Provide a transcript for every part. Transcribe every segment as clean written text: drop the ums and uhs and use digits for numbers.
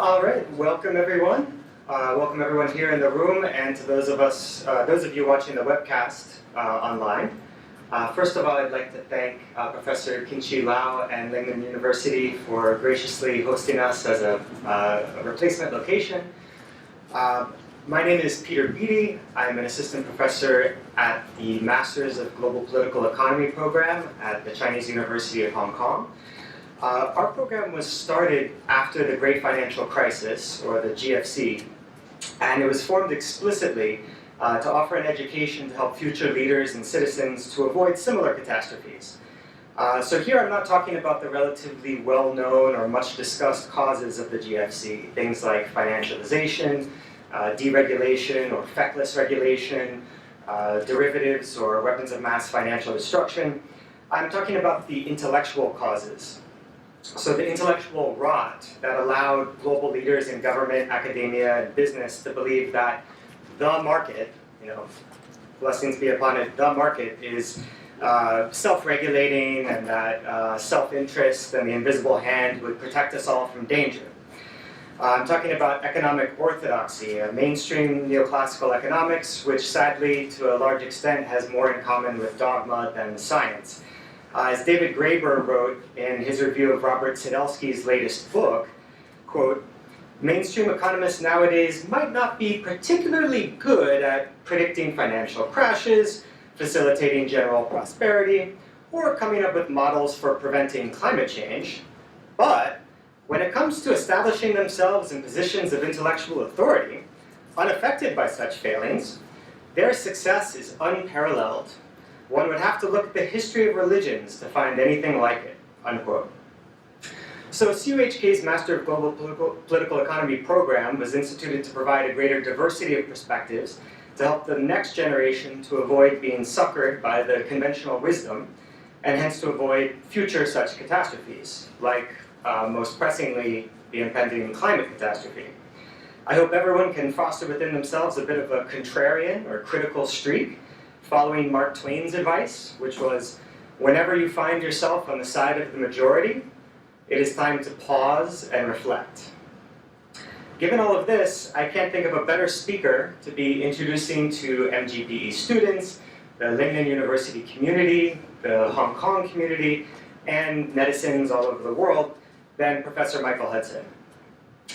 All right, welcome everyone. Welcome everyone here in the room, and to those of you watching the webcast online. First of all, I'd like to thank Professor Kinchi Lau and Lingnan University for graciously hosting us as a replacement location. My name is Peter Beatty. I'm an assistant professor at the Masters of Global Political Economy program at the Chinese University of Hong Kong. Our program was started after the Great Financial Crisis, or the GFC, and it was formed explicitly to offer an education to help future leaders and citizens to avoid similar catastrophes. So here I'm not talking about the relatively well-known or much-discussed causes of the GFC, things like financialization, deregulation or feckless regulation, derivatives or weapons of mass financial destruction. I'm talking about the intellectual causes. So the intellectual rot that allowed global leaders in government, academia, and business to believe that the market, blessings be upon it, the market is self-regulating, and that self-interest and the invisible hand would protect us all from danger. I'm talking about economic orthodoxy, mainstream neoclassical economics, which sadly, to a large extent, has more in common with dogma than science. As David Graeber wrote in his review of Robert Sadelsky's latest book, quote, "Mainstream economists nowadays might not be particularly good at predicting financial crashes, facilitating general prosperity, or coming up with models for preventing climate change, but when it comes to establishing themselves in positions of intellectual authority, unaffected by such failings, their success is unparalleled. One would have to look at the history of religions to find anything like it," unquote. So CUHK's Master of Global Political Economy program was instituted to provide a greater diversity of perspectives to help the next generation to avoid being suckered by the conventional wisdom, and hence to avoid future such catastrophes, like most pressingly the impending climate catastrophe. I hope everyone can foster within themselves a bit of a contrarian or critical streak, following Mark Twain's advice, which was, whenever you find yourself on the side of the majority, it is time to pause and reflect. Given all of this, I can't think of a better speaker to be introducing to MGPE students, the Lingnan University community, the Hong Kong community, and netizens all over the world than Professor Michael Hudson.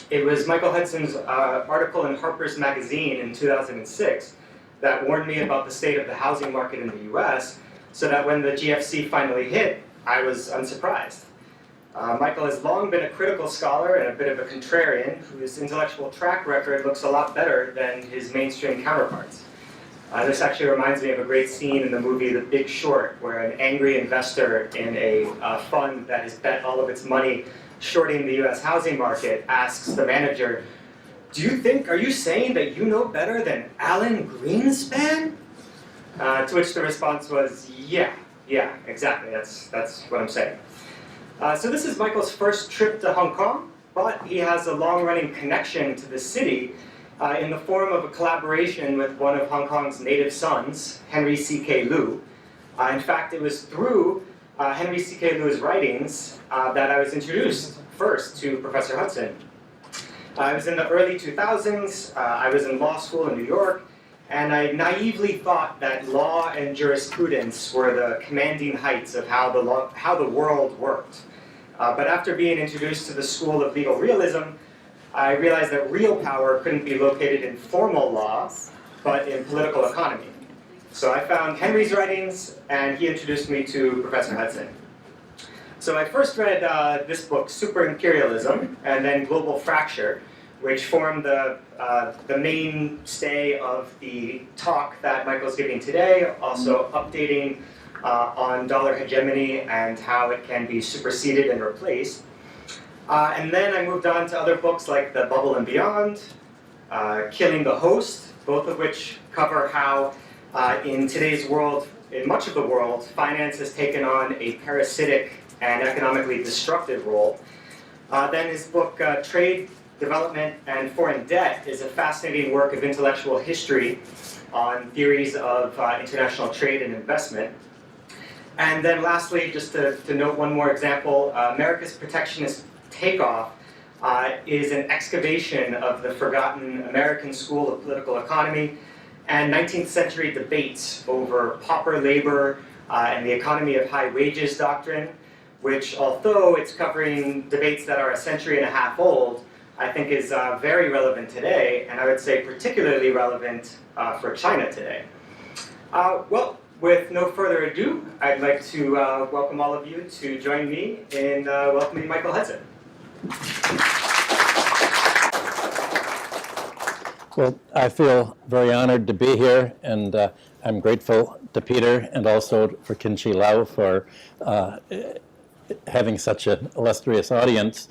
It was Michael Hudson's article in Harper's Magazine in 2006 that warned me about the state of the housing market in the US, so that when the GFC finally hit, I was unsurprised. Michael has long been a critical scholar and a bit of a contrarian, whose intellectual track record looks a lot better than his mainstream counterparts. This actually reminds me of a great scene in the movie The Big Short, where an angry investor in a fund that has bet all of its money shorting the US housing market asks the manager, are you saying that you know better than Alan Greenspan? To which the response was, yeah, exactly, that's what I'm saying. So this is Michael's first trip to Hong Kong, but he has a long-running connection to the city in the form of a collaboration with one of Hong Kong's native sons, Henry C.K. Liu. In fact, it was through Henry C.K. Liu's writings that I was introduced first to Professor Hudson. I was in the early 2000s, I was in law school in New York, and I naively thought that law and jurisprudence were the commanding heights of how the world worked. But after being introduced to the school of legal realism, I realized that real power couldn't be located in formal law, but in political economy. So I found Henry's writings, and he introduced me to Professor Hudson. So I first read this book, SuperImperialism, and then Global Fracture, which formed the mainstay of the talk that Michael's giving today, also updating on dollar hegemony and how it can be superseded and replaced. And then I moved on to other books like The Bubble and Beyond, Killing the Host, both of which cover how in today's world, in much of the world, finance has taken on a parasitic and economically destructive role. Then his book, Trade, Development, and Foreign Debt is a fascinating work of intellectual history on theories of international trade and investment. And then lastly, just to note one more example, America's Protectionist Takeoff is an excavation of the forgotten American school of political economy and 19th century debates over pauper labor and the economy of high wages doctrine, which, although it's covering debates that are a century and a half old, I think is very relevant today, and I would say particularly relevant for China today. Well, with no further ado, I'd like to welcome all of you to join me in welcoming Michael Hudson. Well, I feel very honored to be here, and I'm grateful to Peter and also for Qinchi Lao for having such an illustrious audience.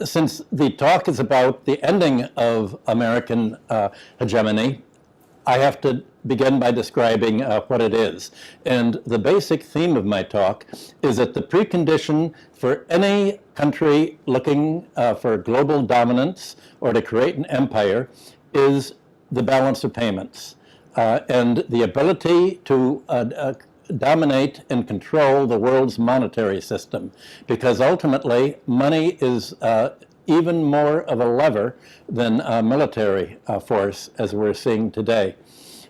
Since the talk is about the ending of American hegemony, I have to begin by describing what it is. And the basic theme of my talk is that the precondition for any country looking for global dominance or to create an empire is the balance of payments and the ability to dominate and control the world's monetary system, because ultimately money is even more of a lever than military force, as we're seeing today.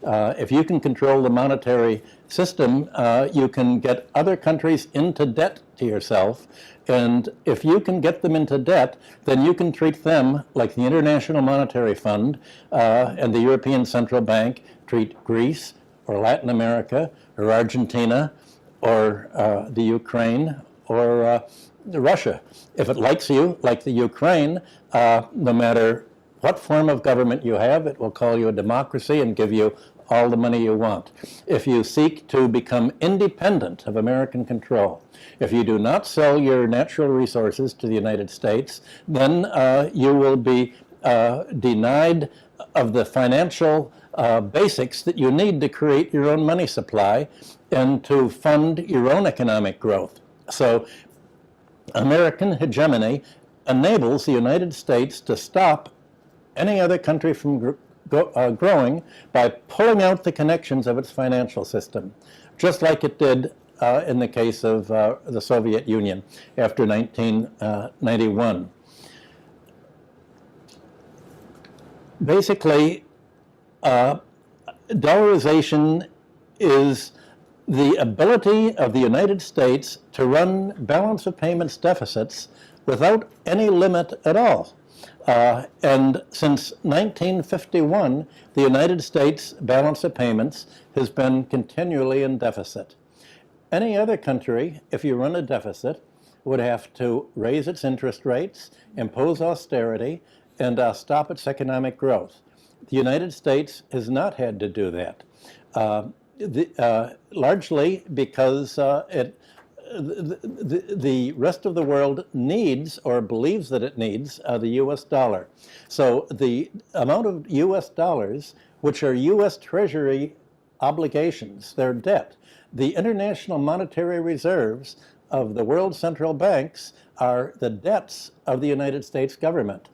If you can control the monetary system, you can get other countries into debt to yourself, and if you can get them into debt, then you can treat them like the International Monetary Fund and the European Central Bank treat Greece or Latin America or Argentina or the Ukraine or Russia. If it likes you, like the Ukraine, no matter what form of government you have, it will call you a democracy and give you all the money you want. If you seek to become independent of American control, if you do not sell your natural resources to the United States, then you will be denied of the financial basics that you need to create your own money supply and to fund your own economic growth. So American hegemony enables the United States to stop any other country from growing by pulling out the connections of its financial system, just like it did in the case of the Soviet Union after 1991. Basically, dollarization is the ability of the United States to run balance of payments deficits without any limit at all. And since 1951, the United States balance of payments has been continually in deficit. Any other country, if you run a deficit, would have to raise its interest rates, impose austerity, and stop its economic growth. The United States has not had to do that, largely because the rest of the world needs or believes that it needs the US dollar. So the amount of US dollars, which are US Treasury obligations, their debt, the international monetary reserves of the world central banks are the debts of the United States government.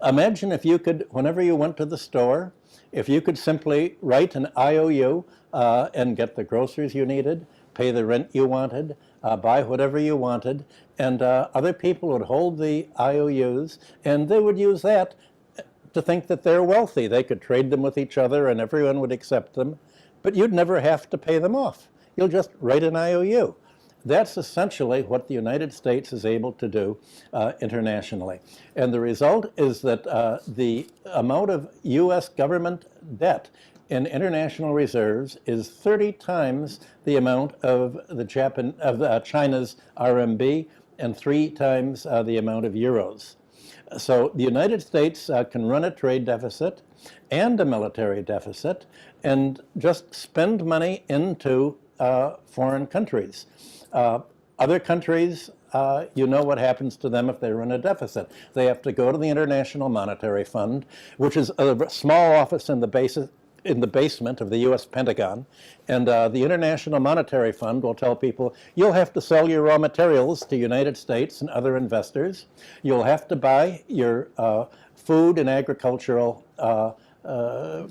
Imagine if you could, whenever you went to the store, if you could simply write an IOU and get the groceries you needed, pay the rent you wanted, buy whatever you wanted, and other people would hold the IOUs, and they would use that to think that they're wealthy. They could trade them with each other, and everyone would accept them, but you'd never have to pay them off. You'll just write an IOU. That's essentially what the United States is able to do internationally. And the result is that the amount of US government debt in international reserves is 30 times the amount of China's RMB and 3 times the amount of euros. So the United States can run a trade deficit and a military deficit and just spend money into foreign countries. Other countries, you know what happens to them if they run a deficit. They have to go to the International Monetary Fund, which is a small office in the basement of the US Pentagon, and the International Monetary Fund will tell people, you'll have to sell your raw materials to United States and other investors. You'll have to buy your food and agricultural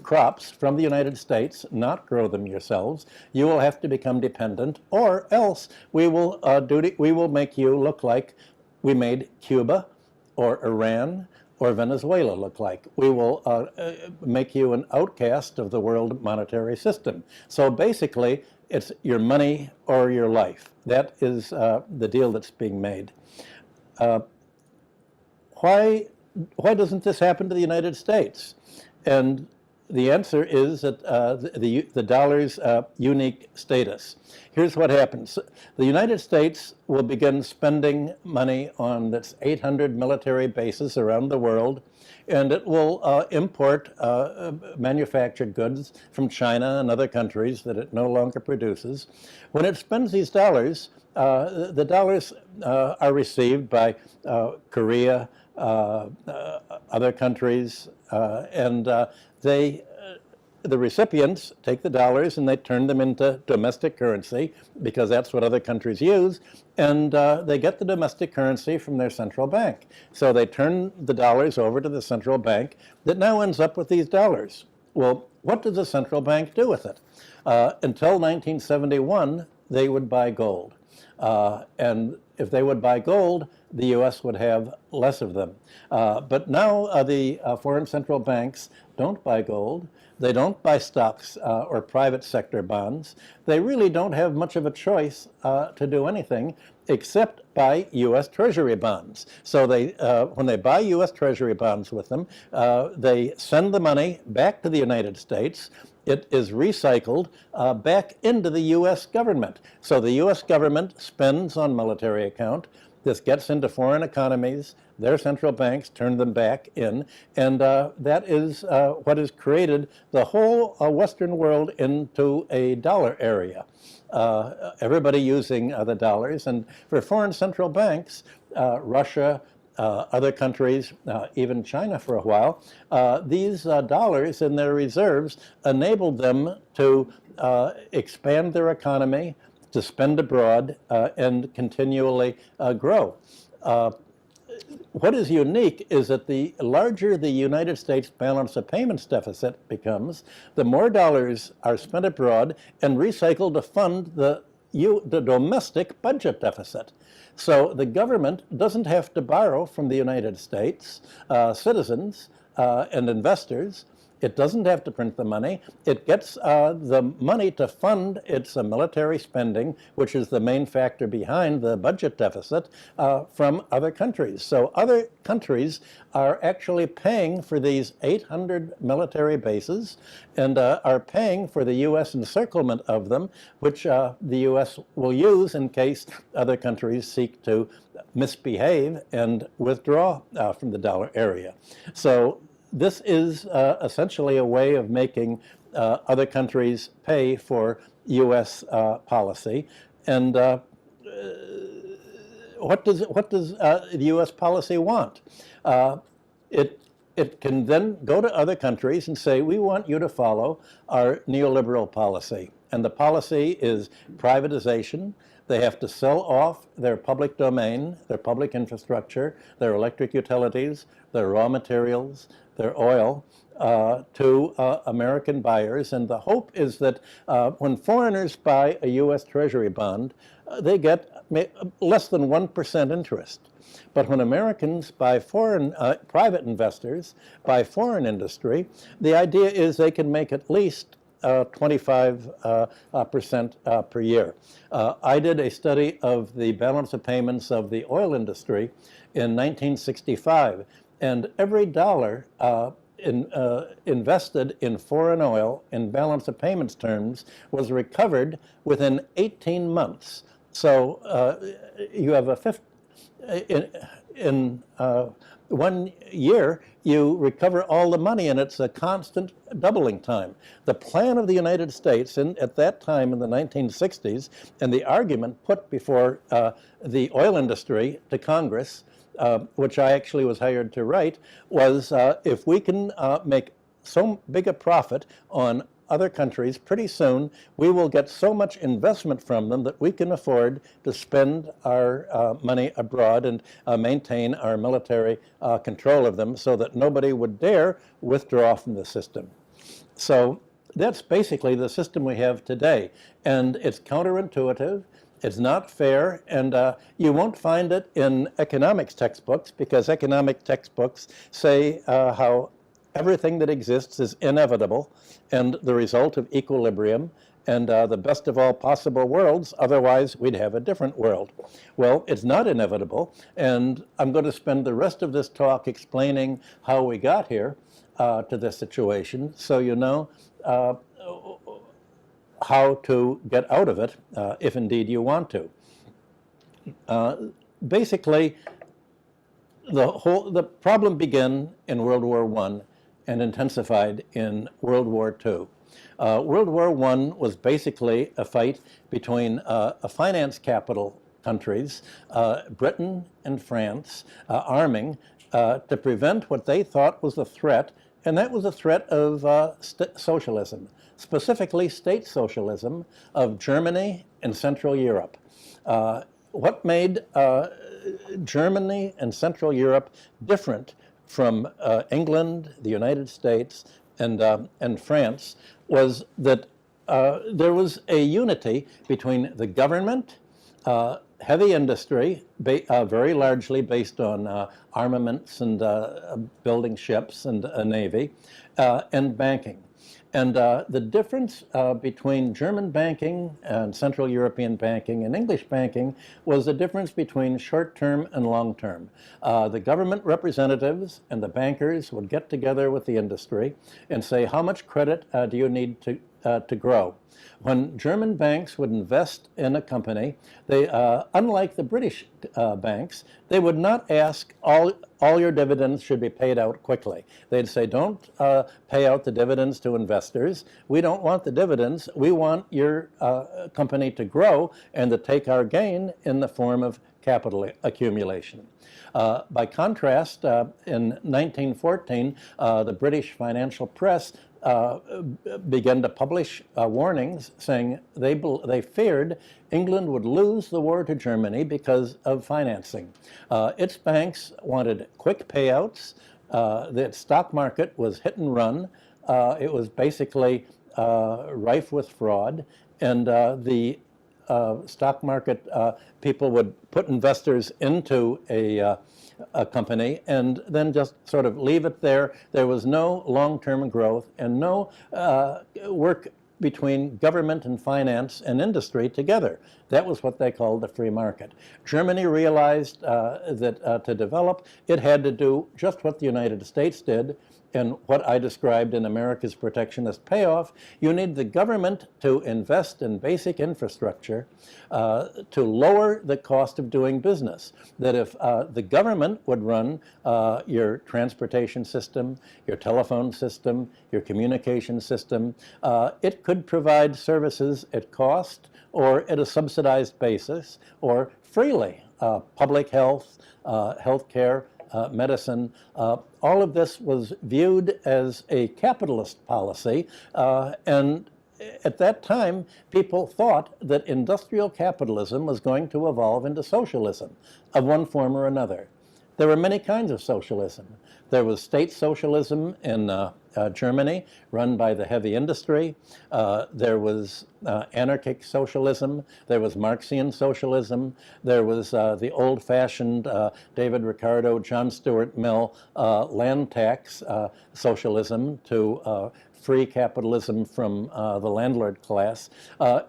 crops from the United States, not grow them yourselves. You will have to become dependent, or else we will make you look like we made Cuba or Iran or Venezuela look like. We will make you an outcast of the world monetary system. So basically, it's your money or your life. That is the deal that's being made. Why doesn't this happen to the United States? And the answer is that the dollar's unique status. Here's what happens. The United States will begin spending money on its 800 military bases around the world, and it will import manufactured goods from China and other countries that it no longer produces. When it spends these dollars, the dollars are received by Korea, other countries, and the recipients take the dollars and they turn them into domestic currency because that's what other countries use, and they get the domestic currency from their central bank. So they turn the dollars over to the central bank that now ends up with these dollars. Well, what does the central bank do with it? Until 1971, they would buy gold. And if they would buy gold, the U.S. would have less of them. But now the foreign central banks don't buy gold. They don't buy stocks or private sector bonds. They really don't have much of a choice to do anything except buy U.S. Treasury bonds. So when they buy U.S. Treasury bonds with them, they send the money back to the United States. It is recycled back into the U.S. government. So the U.S. government spends on military account. This gets into foreign economies. Their central banks turn them back in. And that is what has created the whole Western world into a dollar area. Everybody using the dollars. And for foreign central banks, Russia, other countries, even China for a while, these dollars and their reserves enabled them to expand their economy, to spend abroad, and continually grow. What is unique is that the larger the United States balance of payments deficit becomes, the more dollars are spent abroad and recycled to fund the domestic budget deficit. So the government doesn't have to borrow from the United States citizens and investors. It doesn't have to print the money. It gets the money to fund its military spending, which is the main factor behind the budget deficit, from other countries. So other countries are actually paying for these 800 military bases and are paying for the U.S. encirclement of them, which the U.S. will use in case other countries seek to misbehave and withdraw from the dollar area. So this is essentially a way of making other countries pay for U.S. policy. And what does the U.S. policy want? It can then go to other countries and say, we want you to follow our neoliberal policy. And the policy is privatization. They have to sell off their public domain, their public infrastructure, their electric utilities, their raw materials, their oil, to American buyers. And the hope is that when foreigners buy a U.S. Treasury bond, they get less than 1% interest. But when Americans buy foreign, private investors buy foreign industry, the idea is they can make at least 25% per year. I did a study of the balance of payments of the oil industry in 1965, and every dollar invested in foreign oil in balance of payments terms was recovered within 18 months. So you have a in 1 year, you recover all the money, and it's a constant doubling time. The plan of the United States at that time in the 1960s, and the argument put before the oil industry to Congress, which I actually was hired to write, was if we can make so big a profit on other countries, pretty soon we will get so much investment from them that we can afford to spend our money abroad and maintain our military control of them so that nobody would dare withdraw from the system. So that's basically the system we have today. And it's counterintuitive. It's not fair, and you won't find it in economics textbooks, because economic textbooks say how everything that exists is inevitable and the result of equilibrium and the best of all possible worlds, otherwise we'd have a different world. Well, it's not inevitable, and I'm going to spend the rest of this talk explaining how we got here to this situation, so you know how to get out of it, if indeed you want to. Basically, the problem began in World War I and intensified in World War II. World War I was basically a fight between a finance capital countries, Britain and France, arming to prevent what they thought was a threat, and that was a threat of socialism, specifically state socialism of Germany and Central Europe. What made Germany and Central Europe different from England, the United States, and France was that there was a unity between the government, heavy industry, very largely based on armaments and building ships and a navy, and banking. And the difference between German banking and Central European banking and English banking was the difference between short-term and long-term. The government representatives and the bankers would get together with the industry and say, how much credit do you need to grow? When German banks would invest in a company, they, unlike the British banks, they would not ask all your dividends should be paid out quickly. They'd say, don't pay out the dividends to investors. We don't want the dividends. We want your company to grow and to take our gain in the form of capital accumulation. By contrast, in 1914, the British financial press began to publish warnings saying they feared England would lose the war to Germany because of financing. Its banks wanted quick payouts. The stock market was hit and run. It was basically rife with fraud, and the stock market people would put investors into a company and then just sort of leave it there. There was no long-term growth and no work between government and finance and industry together. That was what they called the free market. Germany realized that to develop, it had to do just what the United States did, and what I described in America's Protectionist Payoff. You need the government to invest in basic infrastructure to lower the cost of doing business. That if the government would run your transportation system, your telephone system, your communication system, it could provide services at cost or at a subsidized basis or freely. Public health, healthcare, medicine, all of this was viewed as a capitalist policy, and at that time, people thought that industrial capitalism was going to evolve into socialism of one form or another. There were many kinds of socialism. There was state socialism in Germany, run by the heavy industry. There was anarchic socialism. There was Marxian socialism. There was the old-fashioned David Ricardo, John Stuart Mill land tax socialism to free capitalism from the landlord class.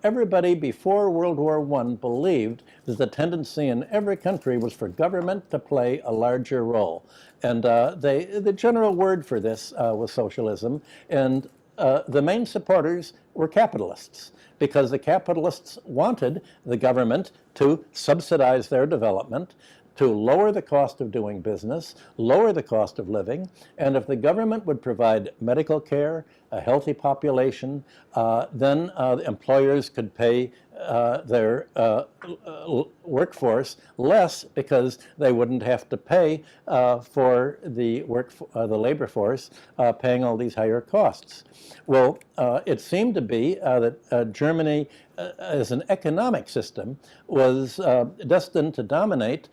Everybody before World War I believed that the tendency in every country was for government to play a larger role. And the general word for this was socialism. And the main supporters were capitalists, because the capitalists wanted the government to subsidize their development, to lower the cost of doing business, lower the cost of living, and if the government would provide medical care, a healthy population, then the employers could pay their workforce less, because they wouldn't have to pay for the labor force paying all these higher costs. Well, it seemed to be that Germany, as an economic system, was destined to dominate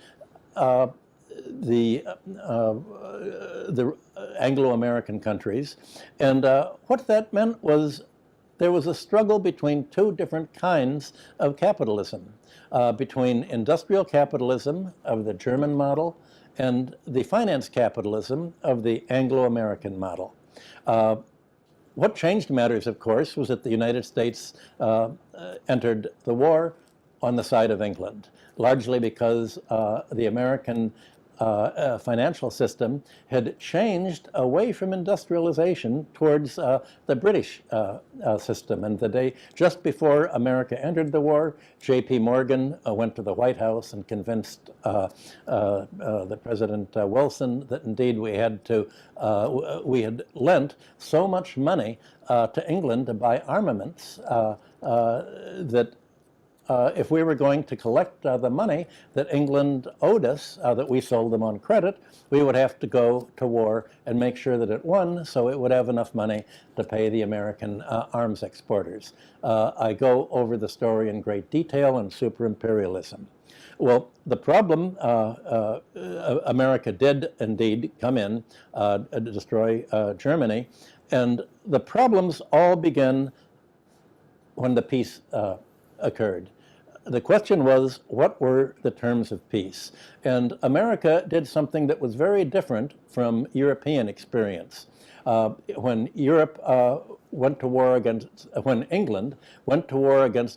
the Anglo-American countries, and what that meant was there was a struggle between two different kinds of capitalism, between industrial capitalism of the German model and the finance capitalism of the Anglo-American model. What changed matters, of course, was that the United States entered the war on the side of England, largely because the American financial system had changed away from industrialization towards the British system. And the day just before America entered the war, J.P. Morgan went to the White House and convinced the President Wilson that indeed we had lent so much money to England to buy armaments that if we were going to collect the money that England owed us, that we sold them on credit, we would have to go to war and make sure that it won so it would have enough money to pay the American arms exporters. I go over the story in great detail in SuperImperialism. Well, the problem, America did indeed come in, destroy Germany, and the problems all began when the peace occurred. The question was, what were the terms of peace? And America did something that was very different from European experience. When England went to war against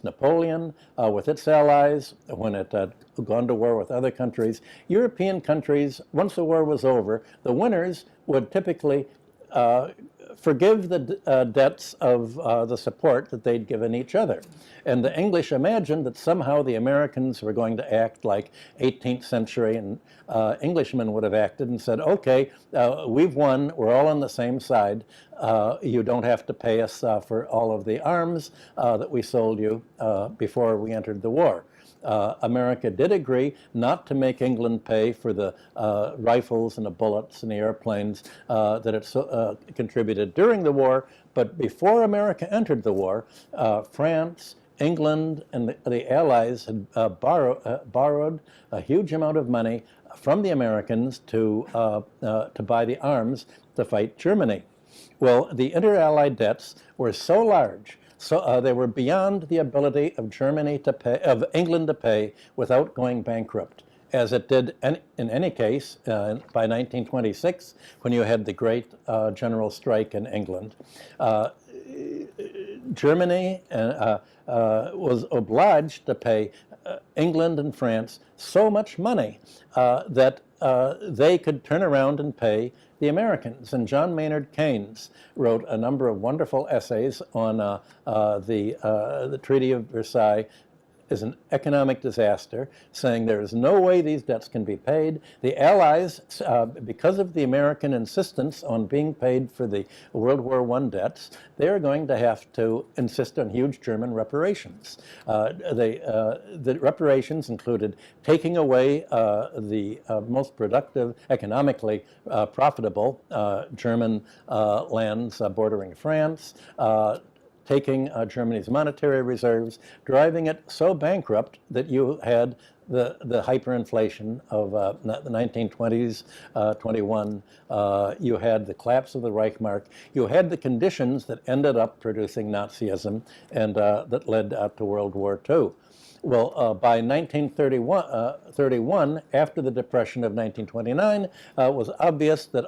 Napoleon with its allies, when it had gone to war with other countries, European countries, once the war was over, the winners would typically forgive the debts of the support that they'd given each other. And the English imagined that somehow the Americans were going to act like 18th century and Englishmen would have acted and said, okay, we've won, we're all on the same side, you don't have to pay us for all of the arms that we sold you before we entered the war. America did agree not to make England pay for the rifles and the bullets and the airplanes that it contributed during the war, but before America entered the war, France, England, and the Allies had borrowed a huge amount of money from the Americans to buy the arms to fight Germany. Well, the inter-allied debts were so large, so they were beyond the ability of England to pay without going bankrupt, as it did in any case by 1926, when you had the great general strike in England. Germany was obliged to pay England and France so much money that they could turn around and pay the Americans. And John Maynard Keynes wrote a number of wonderful essays on the Treaty of Versailles is an economic disaster, saying there is no way these debts can be paid. The Allies, because of the American insistence on being paid for the World War I debts, they are going to have to insist on huge German reparations. The reparations included taking away the most productive, economically profitable German lands bordering France, taking Germany's monetary reserves, driving it so bankrupt that you had the hyperinflation of the 1920s, 21. You had the collapse of the Reichsmark. You had the conditions that ended up producing Nazism and that led to World War II. Well, by 1931, after the Depression of 1929, it was obvious that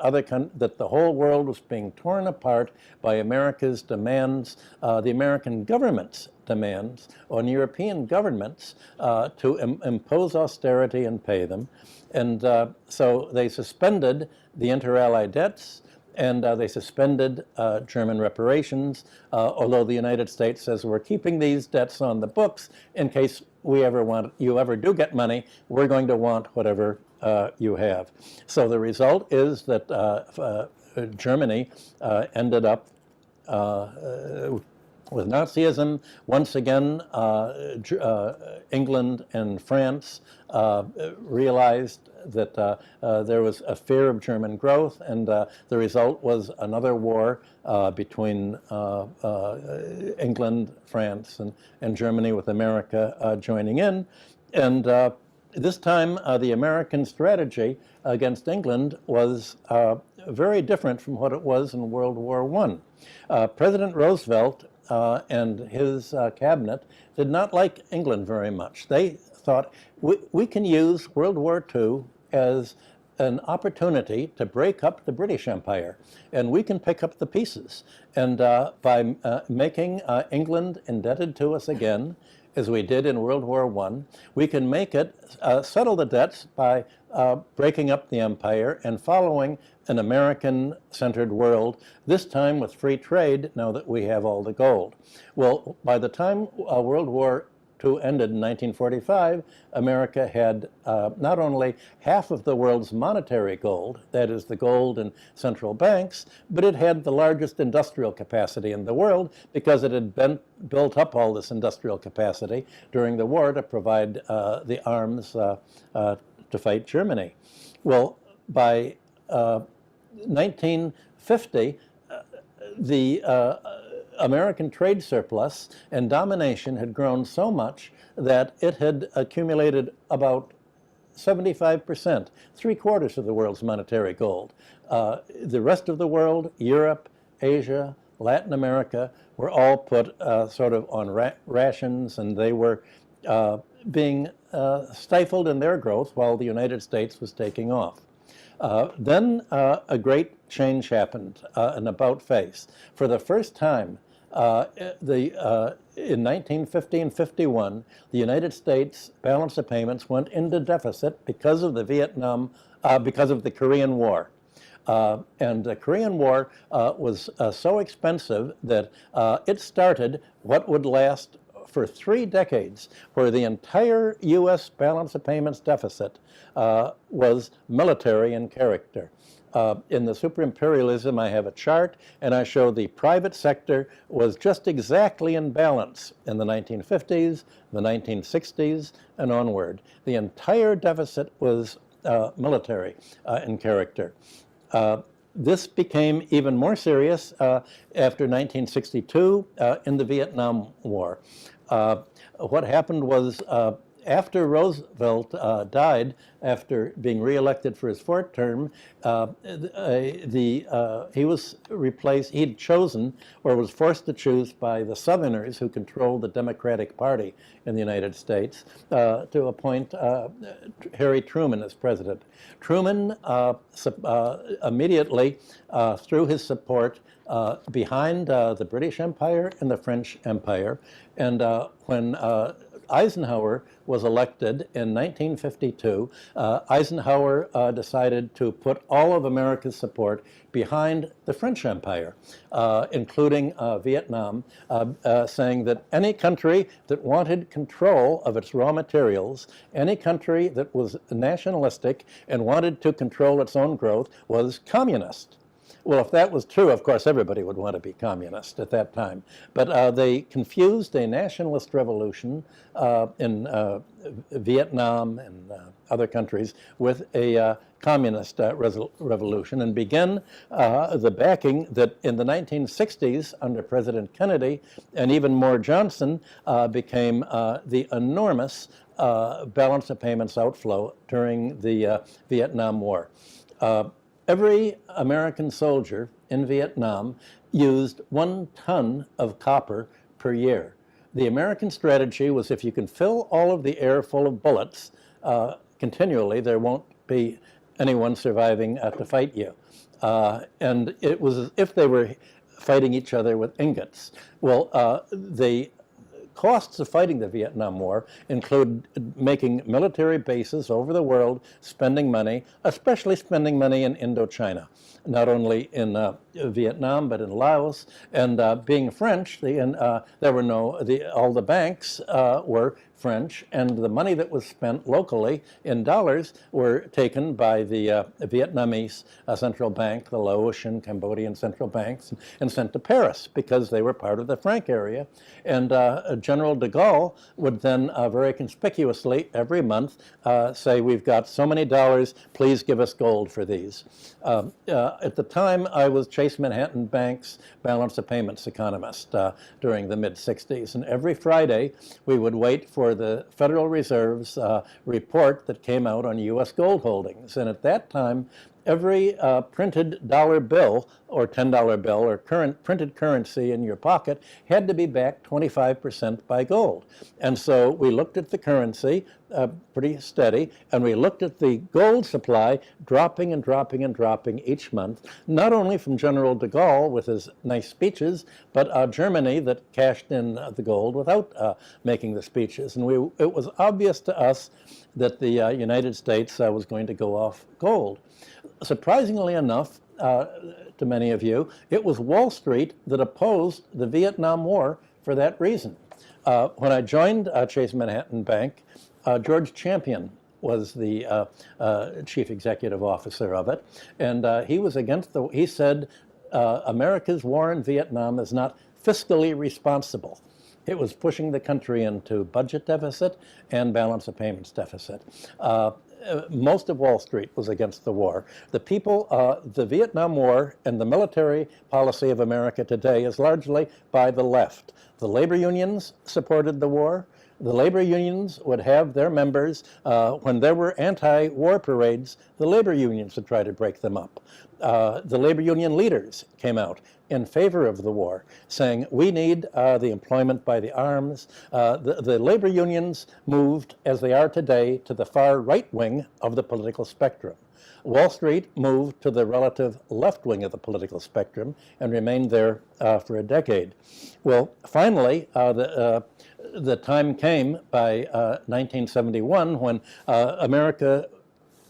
that the whole world was being torn apart by America's demands, the American government's demands on European governments to impose austerity and pay them. And so they suspended the inter-allied debts, and they suspended German reparations, although the United States says we're keeping these debts on the books in case you ever do get money, we're going to want whatever you have. So the result is that Germany ended up with Nazism. Once again, England and France realized that there was a fear of German growth, and the result was another war between England, France, and Germany, with America joining in. And this time, the American strategy against England was very different from what it was in World War I. President Roosevelt and his cabinet did not like England very much. They thought, we can use World War II as an opportunity to break up the British Empire, and we can pick up the pieces. And by making England indebted to us again, as we did in World War I, we can make it settle the debts by breaking up the empire and following an American-centered world, this time with free trade, now that we have all the gold. Well, by the time World War II ended in 1945, America had not only half of the world's monetary gold, that is the gold in central banks, but it had the largest industrial capacity in the world because it had built up all this industrial capacity during the war to provide the arms to fight Germany. Well, by 1950, the American trade surplus and domination had grown so much that it had accumulated about 75%, 3/4 of the world's monetary gold. The rest of the world, Europe, Asia, Latin America, were all put sort of on rations, and they were being stifled in their growth while the United States was taking off. Then a great change happened, an about face. For the first time, in 1950 and 51, the United States balance of payments went into deficit because of because of the Korean War. And the Korean War was so expensive that it started what would last for 3 decades, where the entire U.S. balance of payments deficit was military in character. In the SuperImperialism, I have a chart, and I show the private sector was just exactly in balance in the 1950s, the 1960s, and onward. The entire deficit was military in character. This became even more serious after 1962 in the Vietnam War. What happened was after Roosevelt died, after being reelected for his 4th term, he was replaced, he'd chosen, or was forced to choose by the Southerners who controlled the Democratic Party in the United States, to appoint Harry Truman as president. Truman immediately threw his support behind the British Empire and the French Empire, and when Eisenhower was elected in 1952, Eisenhower decided to put all of America's support behind the French Empire, including Vietnam, saying that any country that wanted control of its raw materials, any country that was nationalistic and wanted to control its own growth was communist. Well, if that was true, of course, everybody would want to be communist at that time. But they confused a nationalist revolution in Vietnam and other countries with a communist revolution, and began the backing that in the 1960s under President Kennedy and even more Johnson became the enormous balance of payments outflow during the Vietnam War. Every American soldier in Vietnam used 1 ton of copper per year. The American strategy was, if you can fill all of the air full of bullets continually, there won't be anyone surviving to fight you. And it was as if they were fighting each other with ingots. Well, the costs of fighting the Vietnam War include making military bases over the world, spending money, especially spending money in Indochina, not only in Vietnam, but in Laos. And being French, there were all the banks were French, and the money that was spent locally in dollars were taken by the Vietnamese central bank, the Laotian, Cambodian central banks, and sent to Paris because they were part of the franc area. And General de Gaulle would then very conspicuously every month say, we've got so many dollars, please give us gold for these. At the time, I was Chase Manhattan Bank's balance of payments economist during the mid-60s, and every Friday we would wait for the Federal Reserve's report that came out on U.S. gold holdings. And at that time, every printed dollar bill or $10 bill or current printed currency in your pocket had to be backed 25% by gold. And so we looked at the currency, pretty steady, and we looked at the gold supply dropping and dropping and dropping each month, not only from General de Gaulle with his nice speeches, but Germany that cashed in the gold without making the speeches. And it was obvious to us that the United States was going to go off gold. Surprisingly enough, to many of you, it was Wall Street that opposed the Vietnam War for that reason. When I joined Chase Manhattan Bank, George Champion was the chief executive officer of it, and he was he said America's war in Vietnam is not fiscally responsible. It was pushing the country into budget deficit and balance of payments deficit. Most of Wall Street was against the war. The people, the Vietnam War and the military policy of America today is largely by the left. The labor unions supported the war. The labor unions would have their members, when there were anti-war parades, the labor unions would try to break them up. The labor union leaders came out in favor of the war, saying we need the employment by the arms. The labor unions moved, as they are today, to the far right wing of the political spectrum. Wall Street moved to the relative left wing of the political spectrum and remained there for a decade. Well, finally, the time came by 1971 when America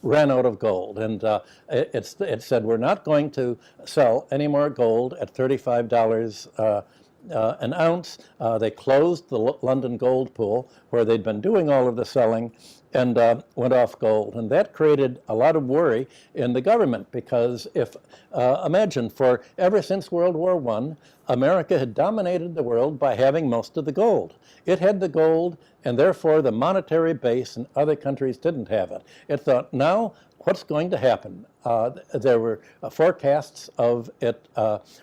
ran out of gold, and it said we're not going to sell any more gold at $35 an ounce. They closed the London gold pool where they'd been doing all of the selling and went off gold. And that created a lot of worry in the government because imagine, ever since World War I, America had dominated the world by having most of the gold. It had the gold, and therefore the monetary base, and other countries didn't have it. It thought, now what's going to happen? There were forecasts of it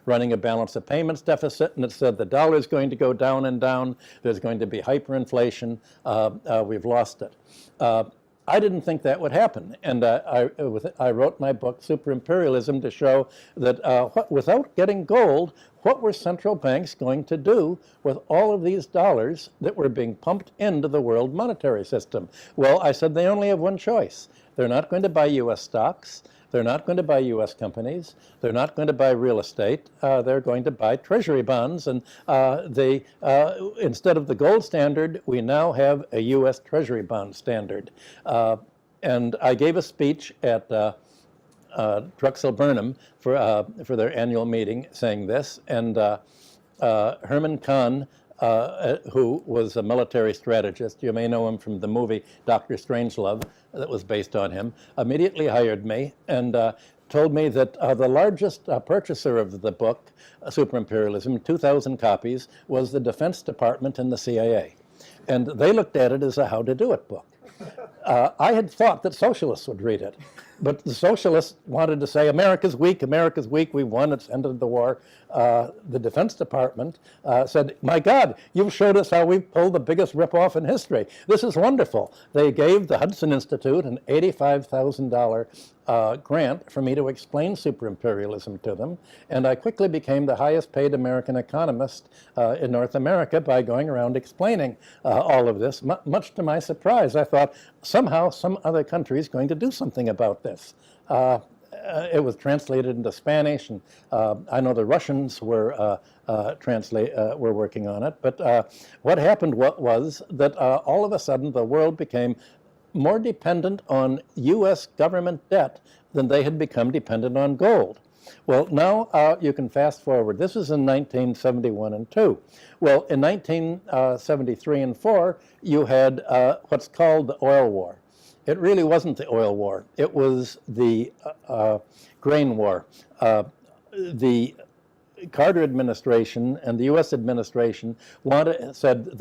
running a balance of payments deficit, and it said the dollar is going to go down and down. There's going to be hyperinflation. We've lost it. I didn't think that would happen, and I wrote my book, SuperImperialism, to show that without getting gold, what were central banks going to do with all of these dollars that were being pumped into the world monetary system? Well, I said they only have one choice. They're not going to buy U.S. stocks. They're not going to buy U.S. companies. They're not going to buy real estate. They're going to buy treasury bonds. And instead of the gold standard, we now have a U.S. treasury bond standard. And I gave a speech at Drexel Burnham for their annual meeting saying this. And Herman Kahn, who was a military strategist, you may know him from the movie Dr. Strangelove that was based on him, immediately hired me and told me that the largest purchaser of the book, SuperImperialism, 2,000 copies, was the Defense Department and the CIA. And they looked at it as a how-to-do-it book. I had thought that socialists would read it, but the socialists wanted to say, America's weak, we won, it's ended the war. The Defense Department said, my God, you've showed us how we've pulled the biggest ripoff in history. This is wonderful. They gave the Hudson Institute an $85,000 grant for me to explain superimperialism to them, and I quickly became the highest paid American economist in North America by going around explaining all of this. Much to my surprise, I thought somehow some other country is going to do something about this. It was translated into Spanish, and I know the Russians were working on it. But what happened was that all of a sudden the world became more dependent on U.S. government debt than they had become dependent on gold. Well, now you can fast forward. This is in 1971 and 2. Well, in 1973 and 4, you had what's called the oil war. It really wasn't the oil war. It was the grain war. The Carter administration and the U.S. administration said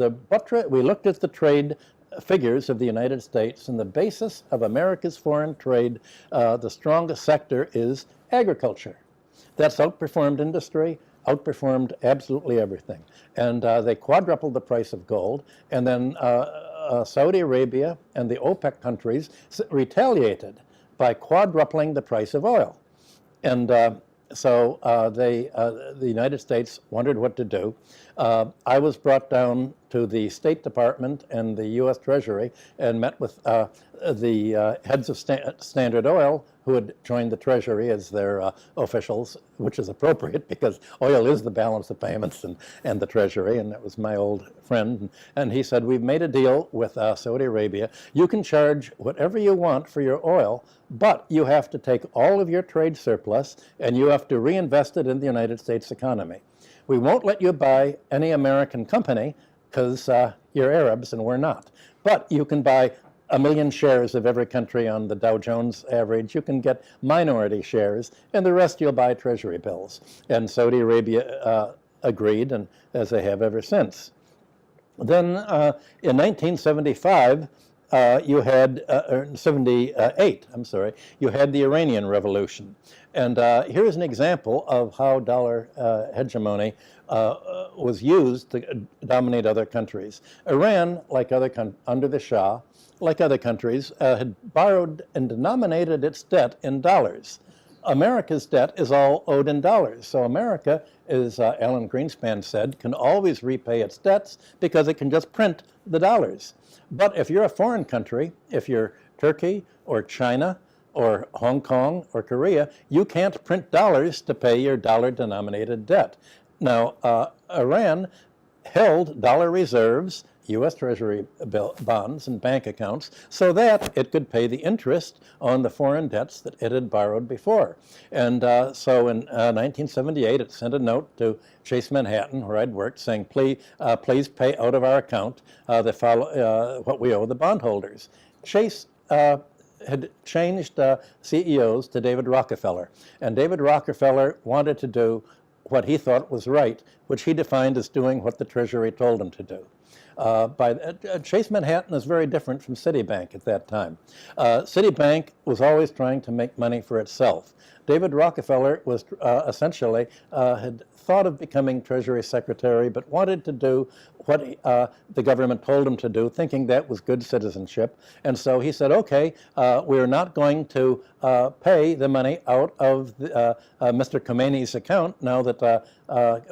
we looked at the trade figures of the United States, and the basis of America's foreign trade, the strongest sector is agriculture. That's outperformed industry, outperformed absolutely everything. And they quadrupled the price of gold, and then Saudi Arabia and the OPEC countries retaliated by quadrupling the price of oil. And so the United States wondered what to do. I was brought down to the State Department and the U.S. Treasury and met with the heads of Standard Oil, who had joined the Treasury as their officials, which is appropriate because oil is the balance of payments and the Treasury, and that was my old friend. And he said, we've made a deal with Saudi Arabia. You can charge whatever you want for your oil, but you have to take all of your trade surplus and you have to reinvest it in the United States economy. We won't let you buy any American company because you're Arabs and we're not. But you can buy 1 million shares of every country on the Dow Jones average. You can get minority shares, and the rest you'll buy Treasury bills. And Saudi Arabia agreed, and as they have ever since. Then in 1975, you had, 78, I'm sorry, you had the Iranian Revolution. And here's an example of how dollar hegemony was used to dominate other countries. Iran, like under the Shah, like other countries, had borrowed and denominated its debt in dollars. America's debt is all owed in dollars. So America, as Alan Greenspan said, can always repay its debts because it can just print the dollars. But if you're a foreign country, if you're Turkey or China or Hong Kong or Korea, you can't print dollars to pay your dollar-denominated debt. Now, Iran held dollar reserves, U.S. Treasury bonds and bank accounts, so that it could pay the interest on the foreign debts that it had borrowed before. And so in 1978, it sent a note to Chase Manhattan, where I'd worked, saying, please pay out of our account what we owe the bondholders. Chase had changed CEOs to David Rockefeller, and David Rockefeller wanted to do what he thought was right, which he defined as doing what the Treasury told him to do. Chase Manhattan is very different from Citibank at that time. Citibank was always trying to make money for itself. David Rockefeller was essentially had thought of becoming Treasury Secretary, but wanted to do what the government told him to do, thinking that was good citizenship. And so he said, okay, we're not going to pay the money out of Mr. Khomeini's account now that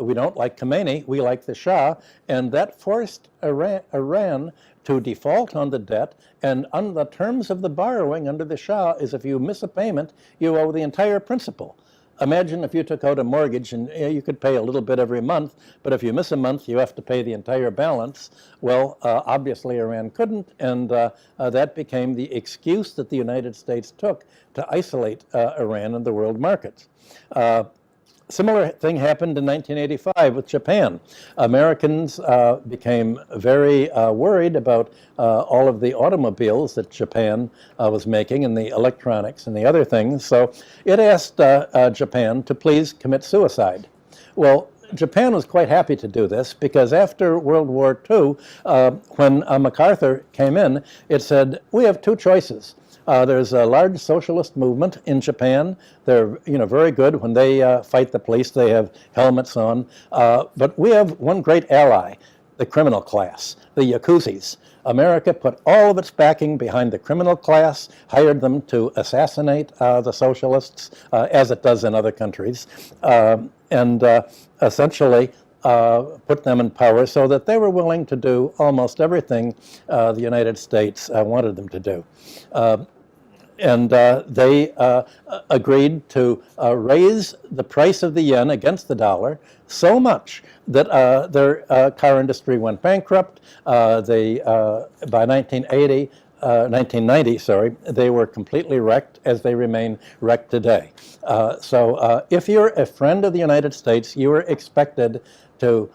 we don't like Khomeini, we like the Shah. And that forced Iran to default on the debt, and on the terms of the borrowing under the Shah is if you miss a payment, you owe the entire principal. Imagine if you took out a mortgage and you could pay a little bit every month, but if you miss a month, you have to pay the entire balance. Well, obviously Iran couldn't, and that became the excuse that the United States took to isolate Iran in the world markets. Similar thing happened in 1985 with Japan. Americans became very worried about all of the automobiles that Japan was making and the electronics and the other things. So it asked Japan to please commit suicide. Well, Japan was quite happy to do this because after World War II, when MacArthur came in, it said, we have two choices. There's a large socialist movement in Japan. They're very good when they fight the police. They have helmets on. But we have one great ally, the criminal class, the Yakuzis. America put all of its backing behind the criminal class, hired them to assassinate the socialists, as it does in other countries, and essentially put them in power so that they were willing to do almost everything the United States wanted them to do. And they agreed to raise the price of the yen against the dollar so much that their car industry went bankrupt. By 1990, they were completely wrecked, as they remain wrecked today. So if you're a friend of the United States, you are expected to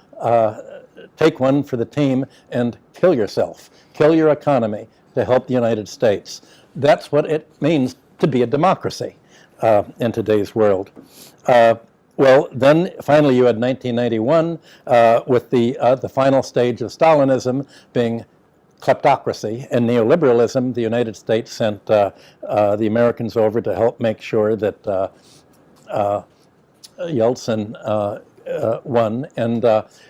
take one for the team and kill yourself, kill your economy to help the United States. That's what it means to be a democracy in today's world. Well, then finally you had 1991 with the final stage of Stalinism being kleptocracy and neoliberalism. The United States sent the Americans over to help make sure that Yeltsin won. And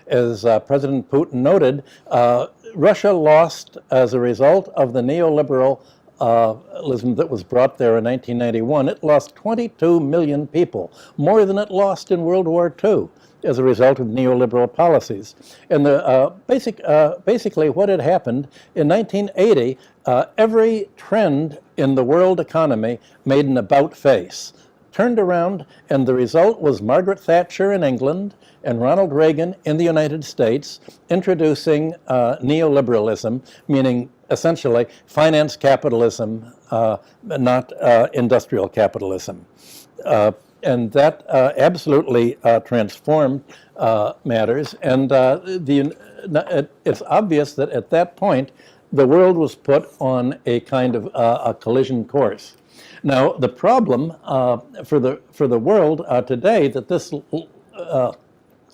as President Putin noted, Russia lost as a result of the neoliberal neoliberalism that was brought there in 1991, it lost 22 million people, more than it lost in World War II as a result of neoliberal policies. And basically what had happened in 1980, every trend in the world economy made an about face, turned around, and the result was Margaret Thatcher in England and Ronald Reagan in the United States introducing neoliberalism, meaning essentially finance capitalism, not industrial capitalism. And that absolutely transformed matters. And it's obvious that at that point, the world was put on a kind of a collision course. Now, the problem for the world today that this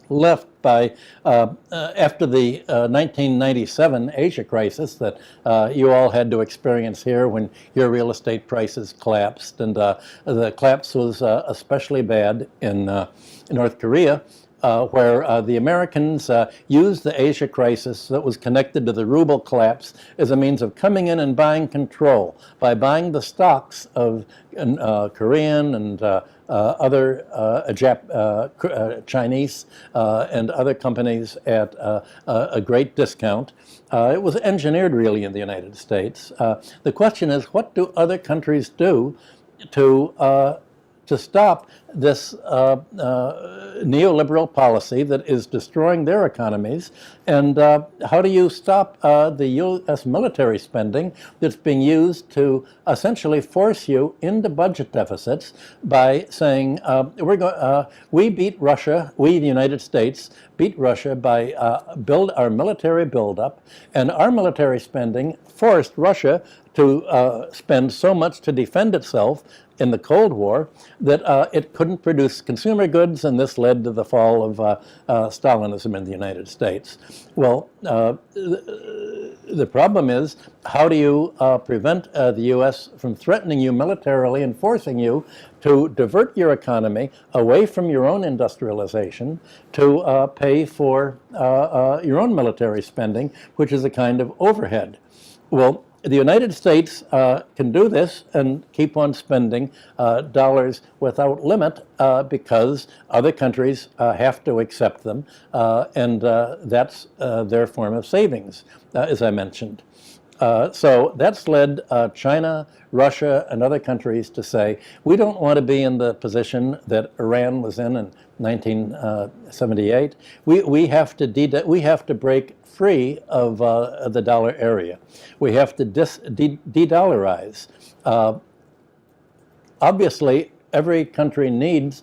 left by after the 1997 Asia crisis that you all had to experience here when your real estate prices collapsed, and the collapse was especially bad in North Korea, where the Americans used the Asia crisis that was connected to the ruble collapse as a means of coming in and buying control by buying the stocks of Korean and other Chinese and other companies at a great discount. It was engineered really in the United States. The question is, what do other countries do to stop this neoliberal policy that is destroying their economies? And how do you stop the U.S. military spending that's being used to essentially force you into budget deficits by saying, we beat Russia, we, the United States, beat Russia by build our military buildup, and our military spending forced Russia to spend so much to defend itself in the Cold War that it couldn't produce consumer goods, and this led to the fall of Stalinism in the United States. Well, the problem is, how do you prevent the U.S. from threatening you militarily and forcing you to divert your economy away from your own industrialization to pay for your own military spending, which is a kind of overhead? Well, the United States can do this and keep on spending dollars without limit because other countries have to accept them, and that's their form of savings, as I mentioned. So that's led China, Russia, and other countries to say, we don't want to be in the position that Iran was in 1978. We have to break free of the dollar area. We have to de-dollarize. Obviously, every country needs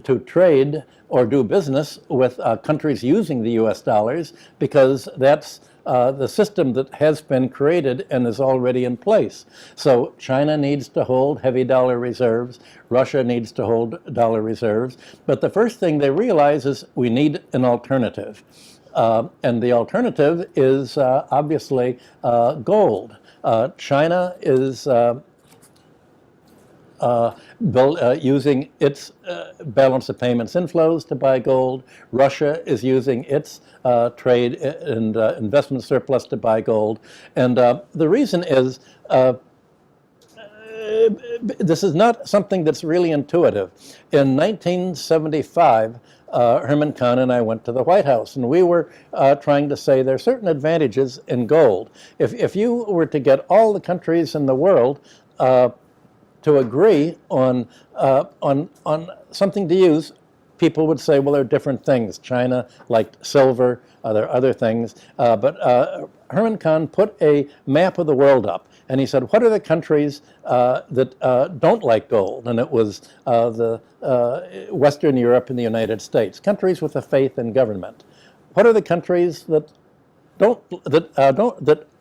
to trade or do business with countries using the US dollars, because that's the system that has been created and is already in place. So China needs to hold heavy dollar reserves, Russia needs to hold dollar reserves, but the first thing they realize is we need an alternative. And the alternative is obviously gold. China is using its balance of payments inflows to buy gold. Russia is using its trade and investment surplus to buy gold. And the reason is this is not something that's really intuitive. In 1975, Herman Kahn and I went to the White House, and we were trying to say there are certain advantages in gold. If you were to get all the countries in the world to agree on something to use, people would say, well, there are different things. China liked silver, there are other things. But Herman Kahn put a map of the world up, and he said, what are the countries that don't like gold? And it was the Western Europe and the United States, countries with a faith in government. What are the countries that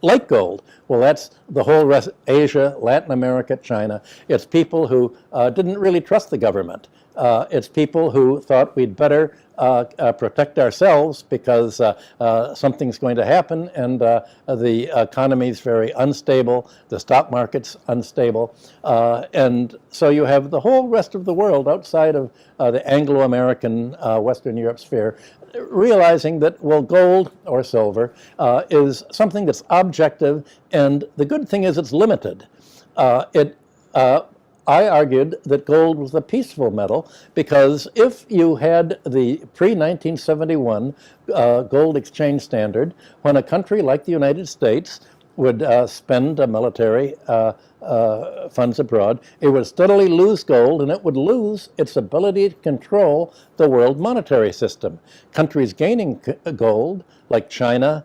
like gold? Well, that's the whole rest, Asia, Latin America, China. It's people who didn't really trust the government. It's people who thought we'd better protect ourselves because something's going to happen, and the economy's very unstable, the stock market's unstable, and so you have the whole rest of the world outside of the Anglo-American Western Europe sphere realizing that, well, gold or silver is something that's objective, and the good thing is it's limited. I argued that gold was a peaceful metal because if you had the pre-1971 gold exchange standard, when a country like the United States would spend military funds abroad, it would steadily lose gold, and it would lose its ability to control the world monetary system. Countries gaining gold, like China,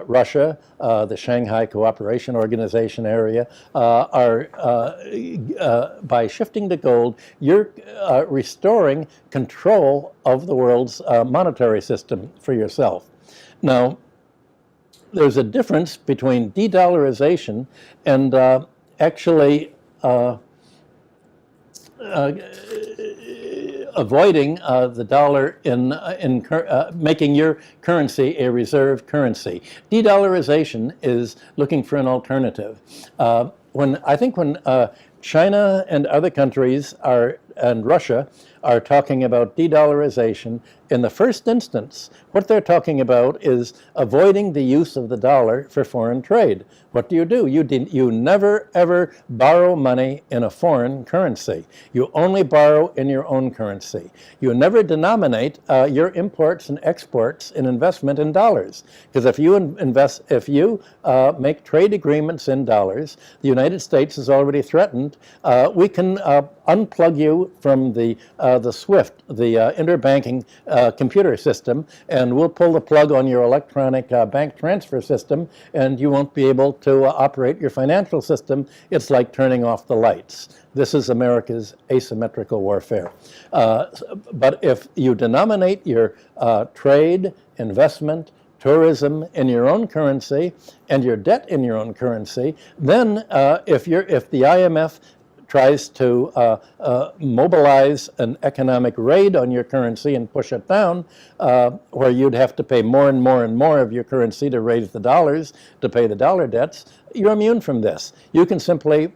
Russia, the Shanghai Cooperation Organization area, by shifting to gold, you're restoring control of the world's monetary system for yourself. Now, there's a difference between de-dollarization and actually avoiding the dollar in making your currency a reserve currency. De-dollarization is looking for an alternative. When China and other countries and Russia are talking about de-dollarization, in the first instance, what they're talking about is avoiding the use of the dollar for foreign trade. What do? You never, ever borrow money in a foreign currency. You only borrow in your own currency. You never denominate your imports and exports in investment in dollars. Because if you make trade agreements in dollars, the United States has already threatened, we can unplug you from the SWIFT, the interbanking computer system, and we'll pull the plug on your electronic bank transfer system, and you won't be able to operate your financial system. It's like turning off the lights. This is America's asymmetrical warfare. But if you denominate your trade, investment, tourism in your own currency and your debt in your own currency, then if the IMF tries to mobilize an economic raid on your currency and push it down, where you'd have to pay more and more and more of your currency to raise the dollars to pay the dollar debts, you're immune from this. You can simply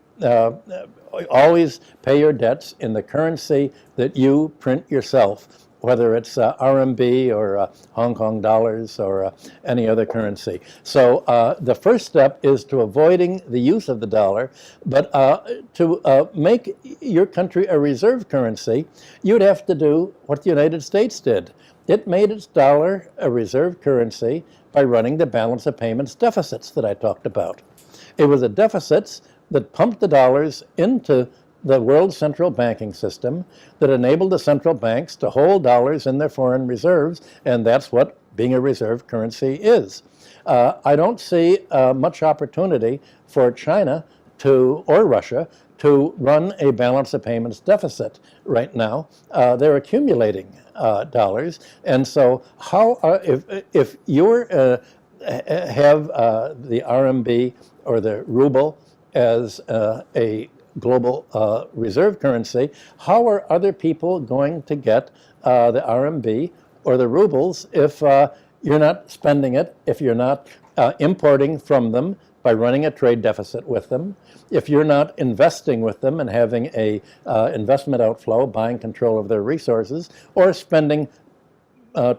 always pay your debts in the currency that you print yourself, whether it's RMB or Hong Kong dollars or any other currency. So the first step is to avoiding the use of the dollar, but to make your country a reserve currency, you'd have to do what the United States did. It made its dollar a reserve currency by running the balance of payments deficits that I talked about. It was the deficits that pumped the dollars into the world central banking system that enabled the central banks to hold dollars in their foreign reserves, and that's what being a reserve currency is. I don't see much opportunity for China or Russia to run a balance of payments deficit right now. They're accumulating dollars, and so if you have the RMB or the ruble as a global reserve currency, how are other people going to get the RMB or the rubles if you're not spending it, if you're not importing from them by running a trade deficit with them, if you're not investing with them and having a investment outflow, buying control of their resources, or spending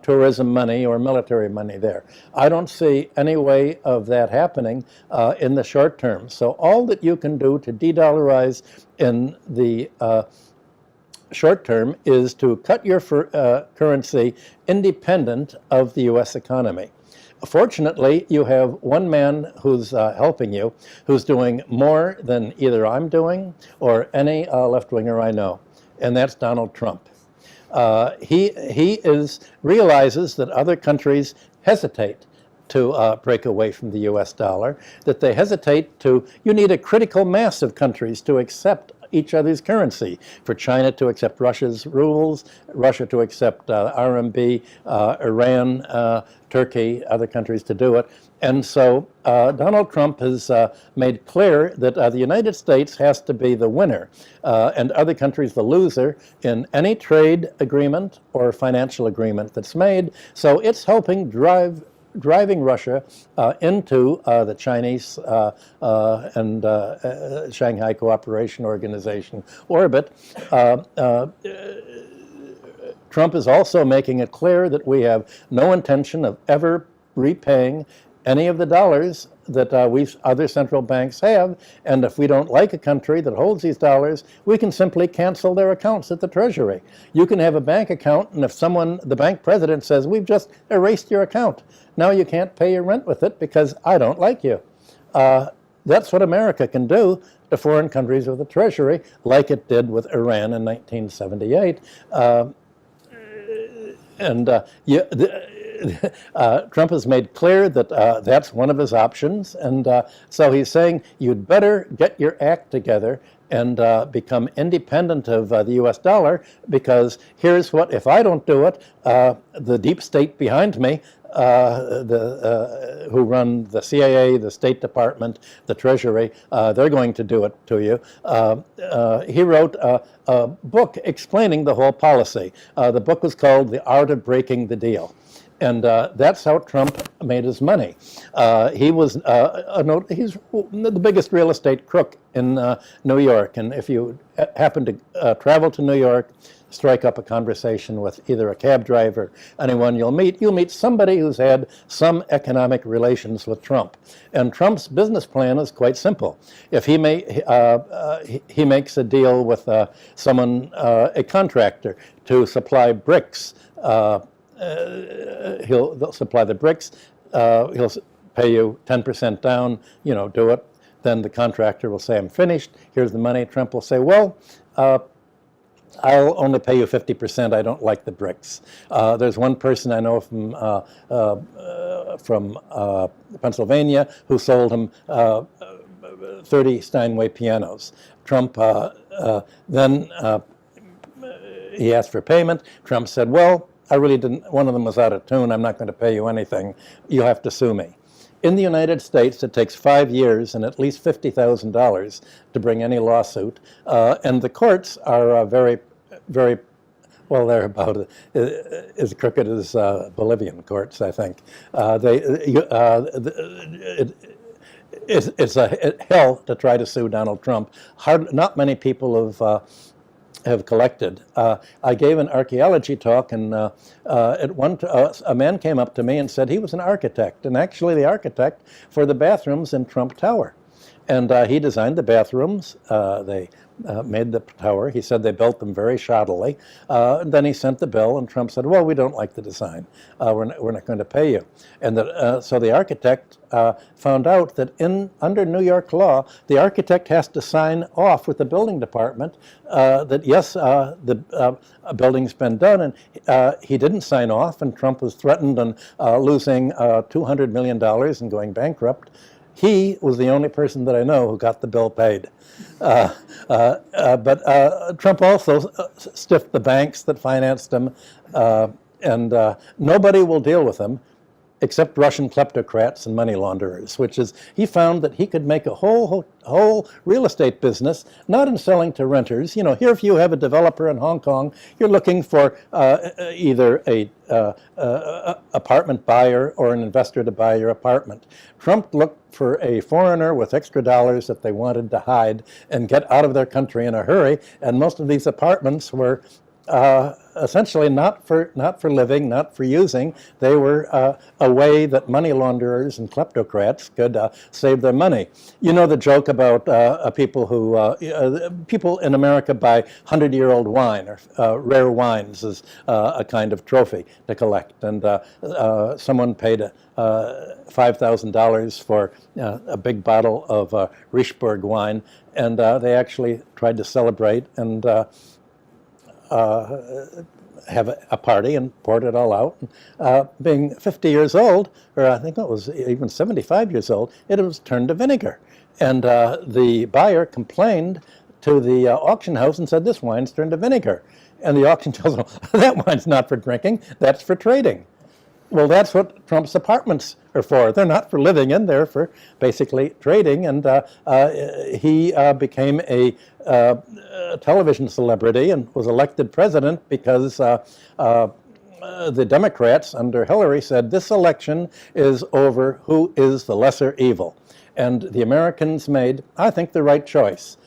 tourism money or military money there? I don't see any way of that happening in the short term. So all that you can do to de-dollarize in the short term is to cut your currency independent of the U.S. economy. Fortunately, you have one man who's helping you, who's doing more than either I'm doing or any left-winger I know, and that's Donald Trump. He realizes that other countries hesitate to break away from the U.S. dollar, that they hesitate to, you need a critical mass of countries to accept each other's currency. For China to accept Russia's rubles, Russia to accept RMB, Iran, Turkey, other countries to do it. And so Donald Trump has made clear that the United States has to be the winner and other countries the loser in any trade agreement or financial agreement that's made. So it's helping driving Russia into the Chinese and Shanghai Cooperation Organization orbit. Trump is also making it clear that we have no intention of ever repaying any of the dollars that other central banks have, and if we don't like a country that holds these dollars, we can simply cancel their accounts at the Treasury. You can have a bank account, and if the bank president says, we've just erased your account, now you can't pay your rent with it because I don't like you. That's what America can do to foreign countries with the Treasury, like it did with Iran in 1978. Trump has made clear that that's one of his options, and so he's saying you'd better get your act together and become independent of the US dollar, because here's what, if I don't do it, the deep state behind me, who run the CIA, the State Department, the Treasury, they're going to do it to you. He wrote a book explaining the whole policy. The book was called The Art of Breaking the Deal. And that's how Trump made his money. He's the biggest real estate crook in New York. And if you happen to travel to New York, strike up a conversation with either a cab driver, anyone you'll meet somebody who's had some economic relations with Trump. And Trump's business plan is quite simple. If he makes a deal with someone, a contractor, to supply bricks, they'll supply the bricks, he'll pay you 10% down, do it. Then the contractor will say, I'm finished, here's the money. Trump will say, well, I'll only pay you 50%, I don't like the bricks. There's one person I know from Pennsylvania who sold him 30 Steinway pianos. Trump then he asked for payment. Trump said, well, I really didn't, one of them was out of tune, I'm not going to pay you anything, you have to sue me. In the United States, it takes 5 years and at least $50,000 to bring any lawsuit, and the courts are very, very, well, they're about as crooked as Bolivian courts, I think. It's a hell to try to sue Donald Trump. Not many people have collected. I gave an archaeology talk, and a man came up to me and said he was an architect, and actually the architect for the bathrooms in Trump Tower. And he designed the bathrooms. They made the tower. He said they built them very shoddily. And then he sent the bill, and Trump said, well, we don't like the design. We're not going to pay you. And so the architect found out that under New York law, the architect has to sign off with the building department that, yes, the building's been done. And he didn't sign off, and Trump was threatened and losing $200 million and going bankrupt. He was the only person that I know who got the bill paid. But Trump also stiffed the banks that financed him, and nobody will deal with him except Russian kleptocrats and money launderers, which is, he found that he could make a whole real estate business, not in selling to renters. Here if you have a developer in Hong Kong, you're looking for either a apartment buyer or an investor to buy your apartment. Trump looked for a foreigner with extra dollars that they wanted to hide and get out of their country in a hurry, and most of these apartments were essentially not for living, not for using. They were a way that money launderers and kleptocrats could save their money. You know the joke about people in America buy 100-year-old wine, or rare wines as a kind of trophy to collect. And someone paid $5,000 for a big bottle of Richebourg wine, and they actually tried to celebrate and have a party and poured it all out. Being 50 years old, or I think it was even 75 years old, it was turned to vinegar. And the buyer complained to the auction house and said, this wine's turned to vinegar. And the auction house said, that wine's not for drinking, that's for trading. Well, that's what Trump's apartments are for. They're not for living in, they're for basically trading. And he became a television celebrity and was elected president because the Democrats under Hillary said this election is over who is the lesser evil. And the Americans made, I think, the right choice.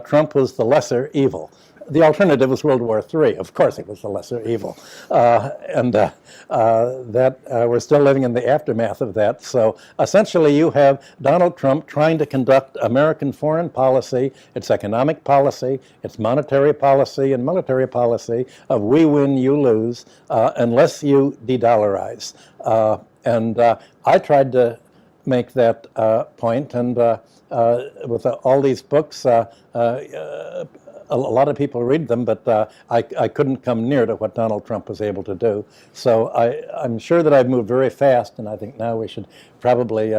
Trump was the lesser evil. the alternative was World War III. Of course, it was the lesser evil. We're still living in the aftermath of that. So essentially, you have Donald Trump trying to conduct American foreign policy, its economic policy, its monetary policy, and military policy of we win, you lose, unless you de-dollarize. I tried to make that point, and with all these books, a lot of people read them, but I couldn't come near to what Donald Trump was able to do. So I'm sure that I've moved very fast, and I think now we should probably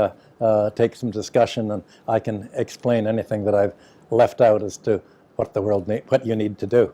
take some discussion, and I can explain anything that I've left out as to what the world what you need to do.